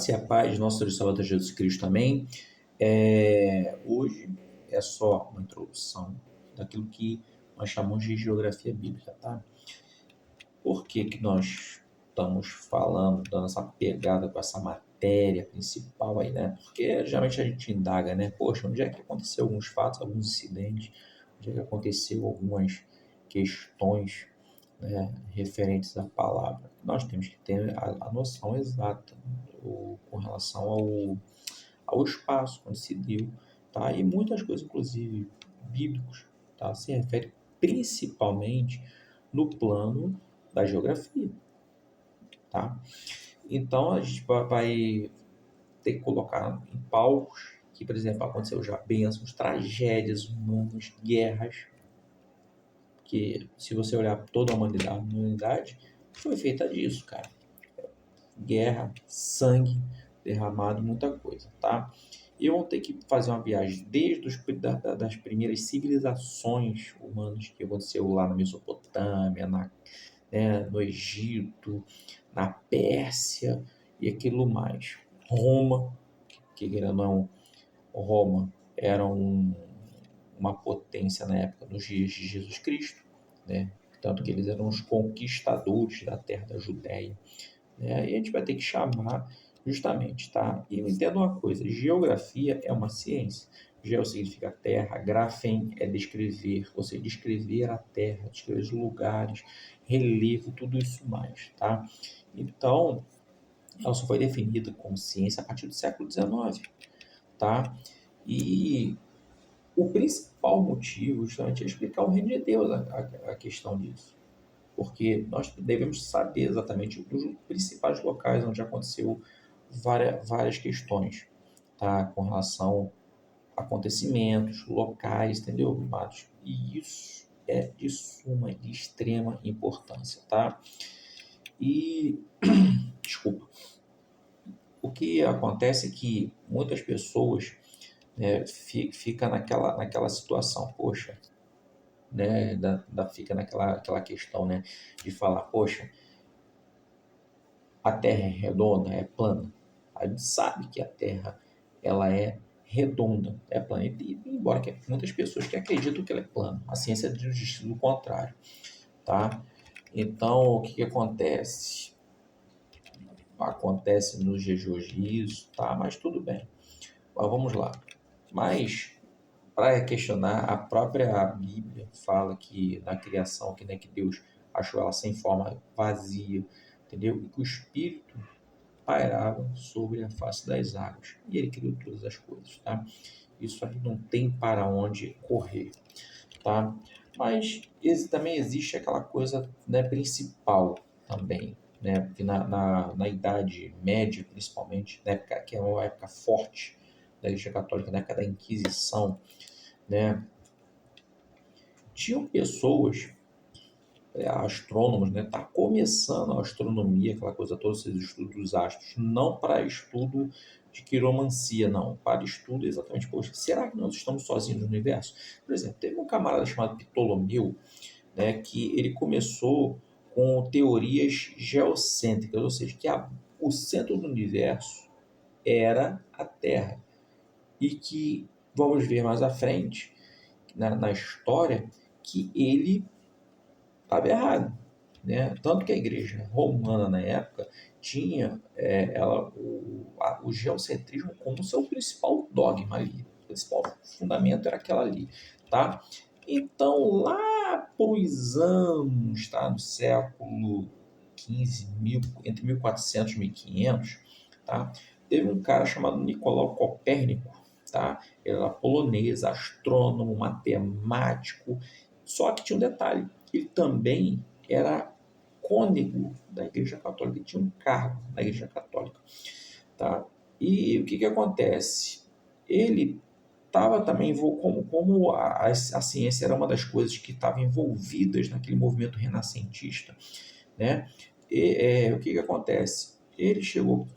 Graça e a paz de nosso Senhor e Salvador Jesus Cristo, amém? Hoje é só uma introdução daquilo que nós chamamos de geografia bíblica, tá? Por que que nós estamos falando, dando essa pegada com essa matéria principal aí, né? Porque geralmente a gente indaga, né? Poxa, onde é que aconteceu alguns fatos, alguns incidentes, onde é que aconteceu algumas questões, né, referentes à palavra. Nós temos que ter a noção exata com relação ao espaço onde se deu, tá? E muitas coisas, inclusive bíblicos, tá? Se refere principalmente no plano da geografia, tá? Então a gente vai ter que colocar em paus que, por exemplo, aconteceu já bênçãos, tragédias humanas, guerras, que se você olhar toda a humanidade foi feita disso, cara. Guerra, sangue derramado, muita coisa, tá? E vão ter que fazer uma viagem desde das primeiras civilizações humanas que aconteceu lá na Mesopotâmia, né, no Egito, na Pérsia e aquilo mais. Roma, que querendo ou não, Roma era uma potência na época, nos dias de Jesus Cristo, né? Tanto que eles eram os conquistadores da terra da Judéia, né? E a gente vai ter que chamar justamente, tá? E entenda uma coisa, geografia é uma ciência. Geo significa terra, graphem é descrever, ou seja, descrever a terra, descrever os lugares, relevo, tudo isso mais, tá? Então, ela só foi definida como ciência a partir do século XIX, tá? E o principal motivo justamente é explicar o reino de Deus, a questão disso. Porque nós devemos saber exatamente dos principais locais onde aconteceu várias questões, tá? Com relação a acontecimentos, locais, entendeu, amados? E isso é de suma, de extrema importância, tá? E, desculpa, o que acontece é que muitas pessoas, né, fica naquela situação, poxa, né, fica aquela questão, né, de falar, poxa, a Terra é redonda, é plana. A gente sabe que a Terra ela é redonda, é plana. E, embora que muitas pessoas que acreditam que ela é plana, a ciência diz o contrário, tá? Então, o que acontece? Acontece nos dias de hoje isso, tá? Mas tudo bem. Mas vamos lá. Mas para questionar, a própria Bíblia fala que na criação, que, né, que Deus achou ela sem forma, vazia, entendeu? E que o Espírito pairava sobre a face das águas. E ele criou todas as coisas, tá? Isso aí não tem para onde correr, tá? Mas também existe aquela coisa, né, principal também, né? Que na Idade Média, principalmente, na época, que é uma época forte da Igreja Católica, na época da Inquisição, né? Tinham pessoas, astrônomos, né? Tá começando a astronomia, aquela coisa toda, esses estudos dos astros, não para estudo de quiromancia, não, para estudo exatamente, poxa, será que nós estamos sozinhos no universo? Por exemplo, teve um camarada chamado Ptolomeu, né, que ele começou com teorias geocêntricas, ou seja, que o centro do universo era a Terra, e que, vamos ver mais à frente, na história, que ele estava errado, né? Tanto que a igreja romana na época tinha o geocentrismo como seu principal dogma ali, o principal fundamento era aquela ali, tá? Então lá para os anos, tá, no século XV, entre 1400 e 1500, tá? Teve um cara chamado Nicolau Copérnico, tá? Ele era polonês, astrônomo, matemático, só que tinha um detalhe, ele também era cônego da Igreja Católica, ele tinha um cargo na Igreja Católica, tá? E o que acontece? Ele estava também, como a ciência era uma das coisas que estava envolvidas naquele movimento renascentista, né? O que acontece? Ele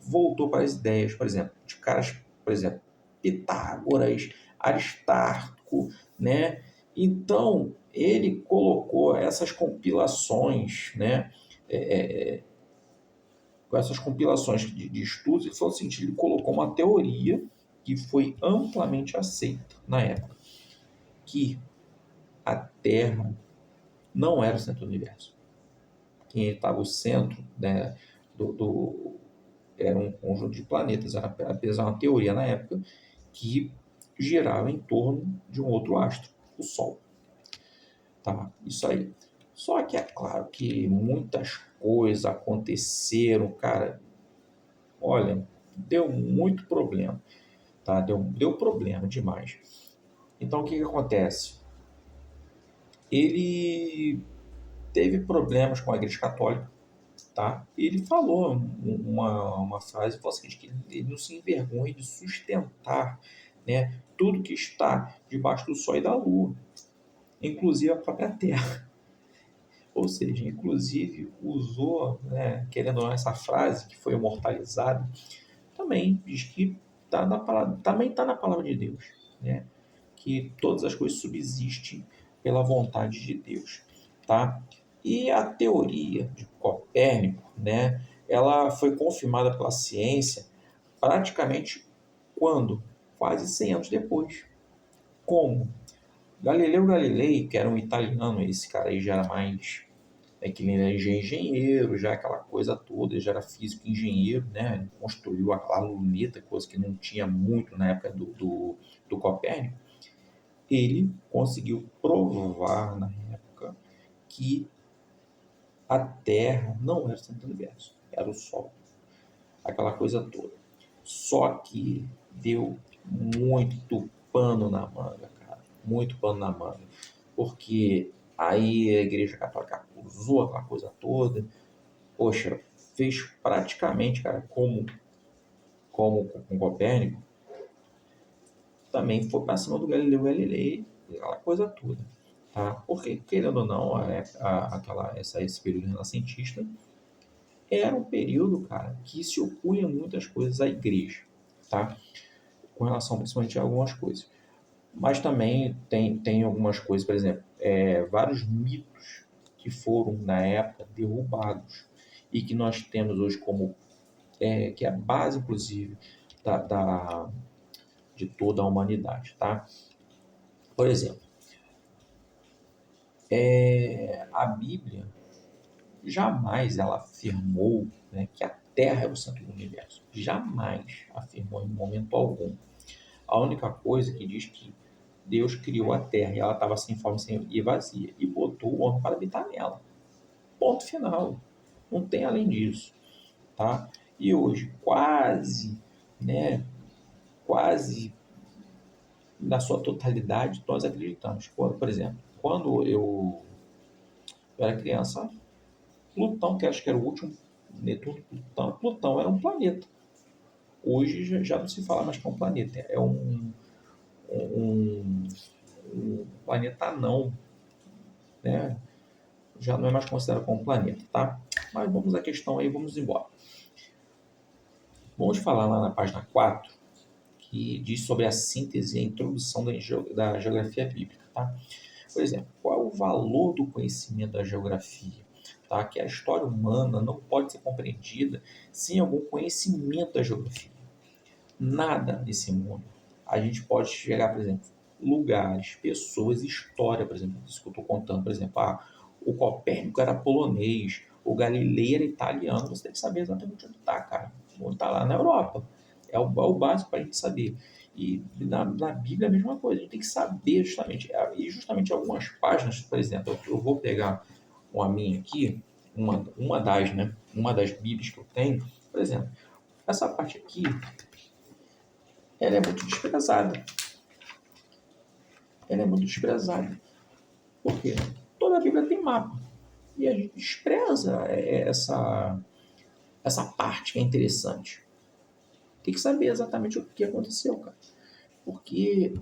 voltou para as ideias, por exemplo, de caras, por exemplo, Pitágoras, Aristarco, né? Então, ele colocou essas compilações, né, com essas compilações de estudos, ele falou o seguinte, ele colocou uma teoria que foi amplamente aceita na época, que a Terra não era o centro do universo. Quem estava o centro, né, era um conjunto de planetas, era apenas uma teoria na época que girava em torno de um outro astro, o Sol. Tá, isso aí. Só que é claro que muitas coisas aconteceram, cara. Olha, deu muito problema, tá? Deu problema demais. Então o que acontece? Ele teve problemas com a Igreja Católica, tá? E ele falou uma frase, falou assim, que ele não se envergonha de sustentar, né, tudo que está debaixo do sol e da lua, inclusive a própria Terra. Ou seja, inclusive usou, né, querendo ou não, essa frase que foi imortalizada, também diz que também está na palavra de Deus, né? Que todas as coisas subsistem pela vontade de Deus, tá? E a teoria de Copérnico, né? Ela foi confirmada pela ciência praticamente quando? Quase 100 anos depois. Como? Galileu Galilei, que era um italiano, esse cara aí já era mais que ele era engenheiro, já aquela coisa toda, ele já era físico engenheiro, né? Ele construiu a luneta, coisa que não tinha muito na época do Copérnico. Ele conseguiu provar na época que a Terra não era o centro do universo, era o Sol, aquela coisa toda. Só que deu muito pano na manga, cara, muito pano na manga, porque aí a Igreja Católica acusou aquela coisa toda, poxa, fez praticamente, cara, como com Copérnico, também foi para cima do Galileu Galilei, aquela coisa toda, tá? Porque, querendo ou não, esse período renascentista era um período, cara, que se opunha muitas coisas à igreja, tá? Com relação principalmente a algumas coisas. Mas também tem algumas coisas, por exemplo, vários mitos que foram, na época, derrubados e que nós temos hoje como que é a base, inclusive, de toda a humanidade, tá? Por exemplo, a Bíblia jamais ela afirmou, né, que a Terra é o centro do universo. Jamais afirmou em momento algum. A única coisa que diz que Deus criou a Terra e ela estava sem forma e vazia e botou o homem para habitar nela. Ponto final. Não tem além disso, tá? E hoje quase na sua totalidade, nós acreditamos. Por exemplo, quando eu era criança, Plutão, que acho que era o último Netuno, Plutão era um planeta. Hoje já não se fala mais que é um planeta, é um planeta não, né? Já não é mais considerado como um planeta, tá? Mas vamos à questão aí, vamos embora. Vamos falar lá na página 4, que diz sobre a síntese e a introdução da geografia bíblica, tá? Por exemplo, qual é o valor do conhecimento da geografia? Tá? Que a história humana não pode ser compreendida sem algum conhecimento da geografia. Nada nesse mundo. A gente pode chegar, por exemplo, lugares, pessoas, história, por exemplo, isso que eu estou contando, por exemplo, o Copérnico era polonês, o Galileu era italiano, você tem que saber exatamente onde está, cara. Onde está lá na Europa. É o básico para a gente saber. E na Bíblia é a mesma coisa, a gente tem que saber justamente. E justamente algumas páginas, por exemplo, eu vou pegar uma minha aqui, uma das Bíblias que eu tenho, por exemplo, essa parte aqui, ela é muito desprezada. Ela é muito desprezada. Por quê? Toda a Bíblia tem mapa. E a gente despreza essa parte que é interessante. Tem que saber exatamente o que aconteceu, cara. Porque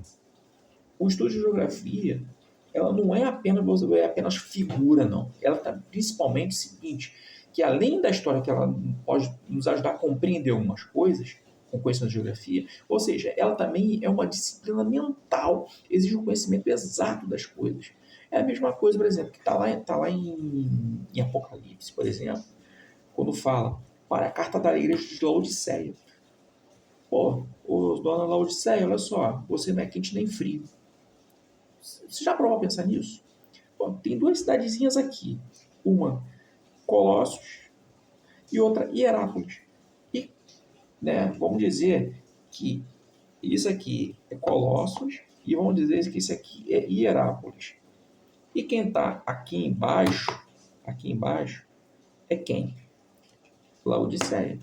o estudo de geografia, ela não é apenas figura, não. Ela está principalmente o seguinte, que além da história que ela pode nos ajudar a compreender algumas coisas, com conhecimento de geografia, ou seja, ela também é uma disciplina mental, exige um conhecimento exato das coisas. É a mesma coisa, por exemplo, que está lá em Apocalipse, por exemplo, quando fala, para a carta da igreja de Laodiceia. Pô, dona Laodiceia, olha só, você não é quente nem frio. Você já provou a pensar nisso? Pô, tem duas cidadezinhas aqui. Uma, Colossos, e outra, Hierápolis. E, né, vamos dizer que isso aqui é Colossos e vamos dizer que isso aqui é Hierápolis. E quem está aqui embaixo é quem? Laodiceia.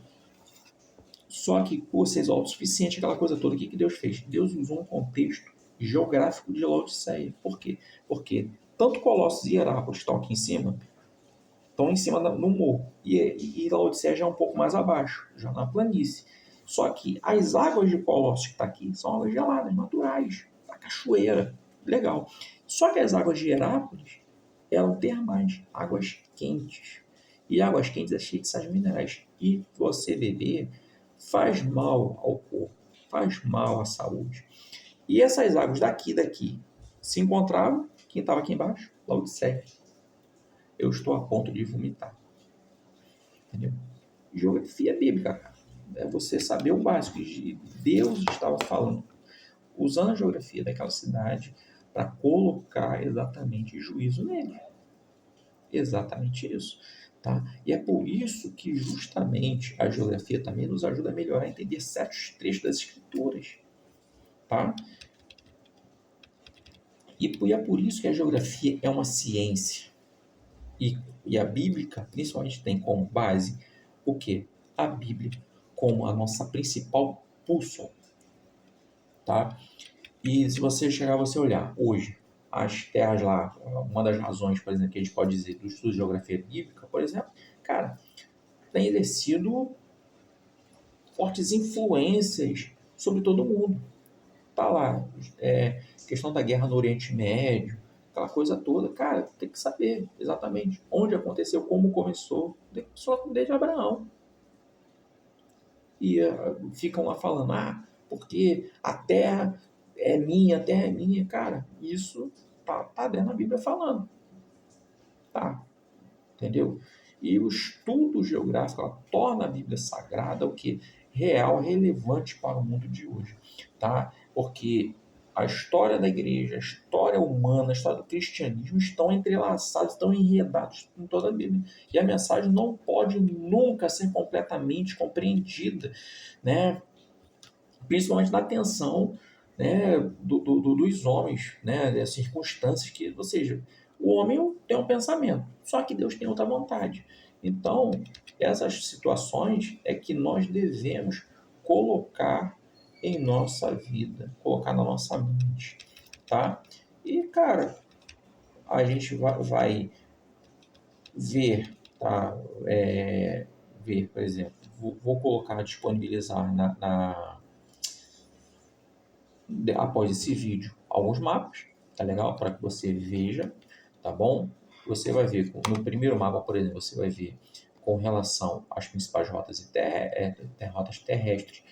Só que por ser autossuficiente, aquela coisa toda, o que Deus fez? Deus usou um contexto geográfico de Laodiceia. Por quê? Porque tanto Colossos e Hierápolis estão aqui em cima, estão em cima no morro. E Laodiceia já é um pouco mais abaixo, já na planície. Só que as águas de Colossos que está aqui são águas geladas, naturais, da cachoeira. Legal. Só que as águas de Hierápolis eram termais, águas quentes. E águas quentes é cheio de sais minerais. E você beber faz mal ao corpo, faz mal à saúde. E essas águas daqui, se encontravam, quem estava aqui embaixo? Laodiceia. Eu estou a ponto de vomitar. Entendeu? Geografia bíblica, cara. É você saber o básico. Deus estava falando, usando a geografia daquela cidade para colocar exatamente juízo nele. Exatamente isso. Tá? E é por isso que justamente a geografia também nos ajuda a melhorar a entender certos trechos das escrituras. Tá? E é por isso que a geografia é uma ciência. E a bíblica, principalmente, tem como base o quê? A Bíblia como a nossa principal bússola. Tá? E se você chegar, você olhar hoje, as terras lá, uma das razões, por exemplo, que a gente pode dizer do estudo de geografia bíblica, por exemplo, cara, tem exercido fortes influências sobre todo mundo. Tá lá, questão da guerra no Oriente Médio, aquela coisa toda, cara, tem que saber exatamente onde aconteceu, como começou, só desde Abraão. E ficam lá falando, porque a terra é minha, cara, isso tá dentro da Bíblia falando, tá, entendeu? E o estudo geográfico, ela torna a Bíblia sagrada o que? Real, relevante para o mundo de hoje, tá? Porque a história da igreja, a história humana, a história do cristianismo estão entrelaçados, estão enredados em toda a Bíblia. E a mensagem não pode nunca ser completamente compreendida, né? Principalmente na atenção, né, dos homens, né, das circunstâncias que, ou seja, o homem tem um pensamento, só que Deus tem outra vontade. Então, essas situações é que nós devemos colocar em nossa vida, colocar na nossa mente, tá? E, cara, a gente vai ver, tá? Ver, por exemplo, vou colocar, disponibilizar após esse vídeo alguns mapas, tá legal? Para que você veja, tá bom? Você vai ver, no primeiro mapa, por exemplo, você vai ver com relação às principais rotas, rotas terrestres,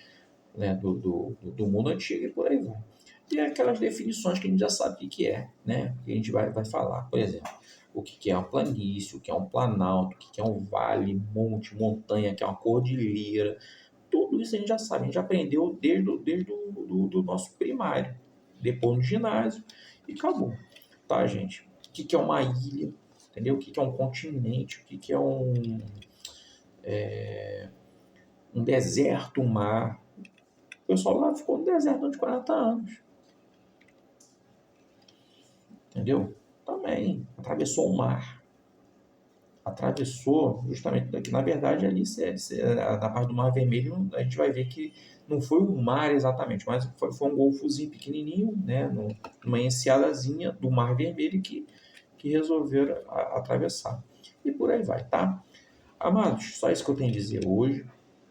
né, do mundo antigo e por aí vai. E aquelas definições que a gente já sabe o que é, né? Que a gente vai falar, por exemplo, o que é uma planície, o que é um planalto, o que é um vale, monte, montanha, que é uma cordilheira. Tudo isso a gente já sabe, a gente já aprendeu desde do nosso primário, depois no ginásio e acabou, tá, gente? O que é uma ilha, entendeu? O que é um continente, o que é um deserto, um mar. O pessoal lá ficou no deserto durante 40 anos, entendeu? Também atravessou o mar. Atravessou justamente daqui. Na verdade, ali, na parte do Mar Vermelho, a gente vai ver que não foi um mar exatamente, mas foi um golfozinho pequenininho, né, numa enseadazinha do Mar Vermelho que resolveram atravessar. E por aí vai, tá? Amados, só isso que eu tenho a dizer hoje,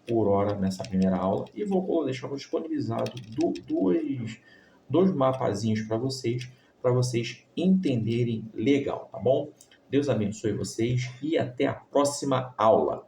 por hora, nessa primeira aula, e vou deixar disponibilizado dois mapazinhos para vocês entenderem legal, tá bom? Deus abençoe vocês e até a próxima aula.